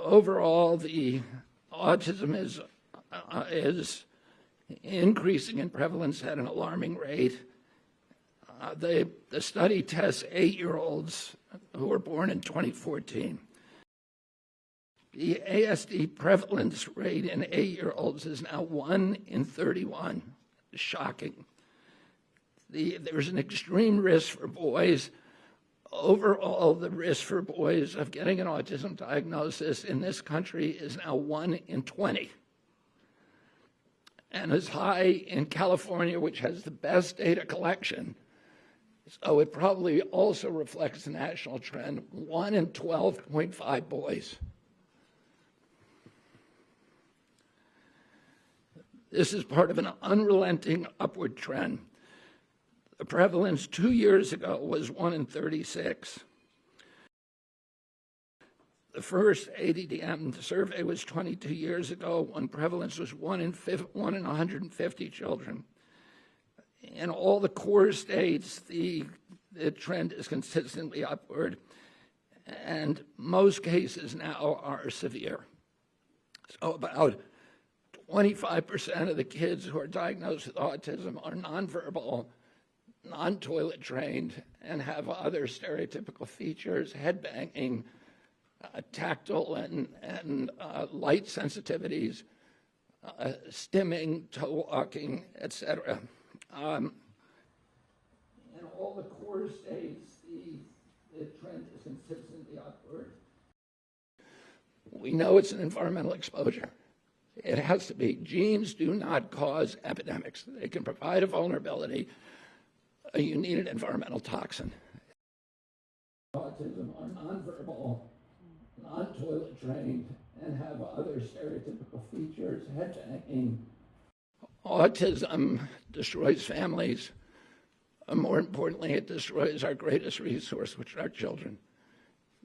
overall, the autism is increasing in prevalence at an alarming rate. The study tests 8-year-olds who were born in 2014. The ASD prevalence rate in 8-year-olds is now 1 in 31. Shocking. There's an extreme risk for boys. Overall, the risk for boys of getting an autism diagnosis in this country is now 1 in 20. And as high in California, which has the best data collection. So it probably also reflects the national trend, 1 in 12.5 boys. This is part of an unrelenting upward trend. The prevalence 2 years ago was 1 in 36. The first ADDM survey was 22 years ago, when prevalence was 1 in 150 children. In all the core states, the trend is consistently upward, and most cases now are severe. So about 25% of the kids who are diagnosed with autism are nonverbal, non-toilet trained, and have other stereotypical features, head banging, tactile and light sensitivities, stimming, toe walking, etc. In all the core states, the trend is consistently upward. We know it's an environmental exposure. It has to be. Genes do not cause epidemics. They can provide a vulnerability. You need an environmental toxin. Autism are nonverbal, non-toilet trained, and have other stereotypical features, head banging. Autism destroys families. More importantly, it destroys our greatest resource, which are our children.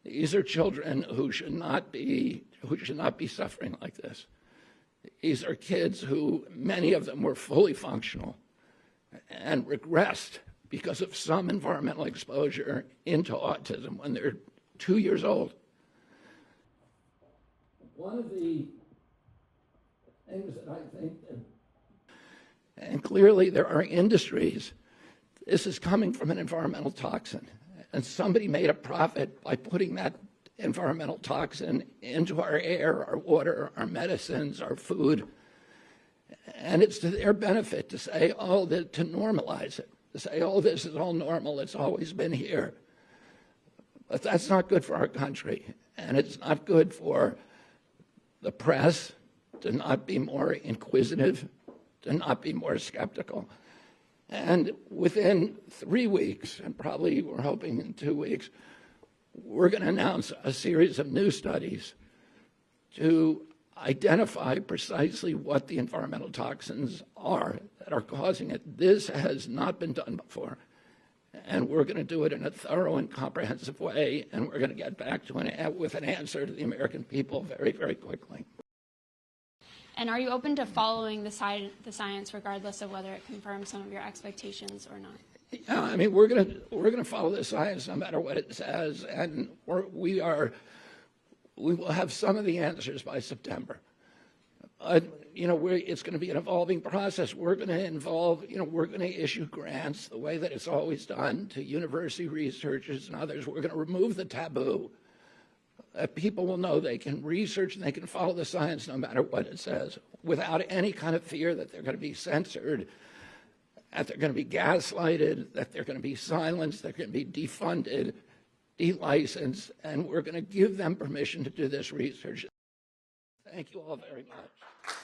These are children who should not be suffering like this. These are kids who, many of them were fully functional and regressed because of some environmental exposure into autism when they're 2 years old. One of the things that I think and clearly there are industries, this is coming from an environmental toxin, and somebody made a profit by putting that environmental toxin into our air, our water, our medicines, our food. And it's to their benefit to say, to normalize it, to say, this is all normal, it's always been here. But that's not good for our country, and it's not good for the press to not be more inquisitive, to not be more skeptical. And within 3 weeks, and probably we're hoping in 2 weeks, we're going to announce a series of new studies to identify precisely what the environmental toxins are that are causing it. This has not been done before, and we're going to do it in a thorough and comprehensive way, and we're going to get back to with an answer to the American people very, very quickly. And are you open to following the science regardless of whether it confirms some of your expectations or not? Yeah, I mean, we're gonna follow the science no matter what it says, and we will have some of the answers by September. It's going to be an evolving process. We're going to issue grants the way that it's always done to university researchers and others. We're going to remove the taboo. People will know they can research and they can follow the science no matter what it says, without any kind of fear that they're going to be censored, that they're going to be gaslighted, that they're going to be silenced, they're going to be defunded, delicensed, and we're going to give them permission to do this research. Thank you all very much.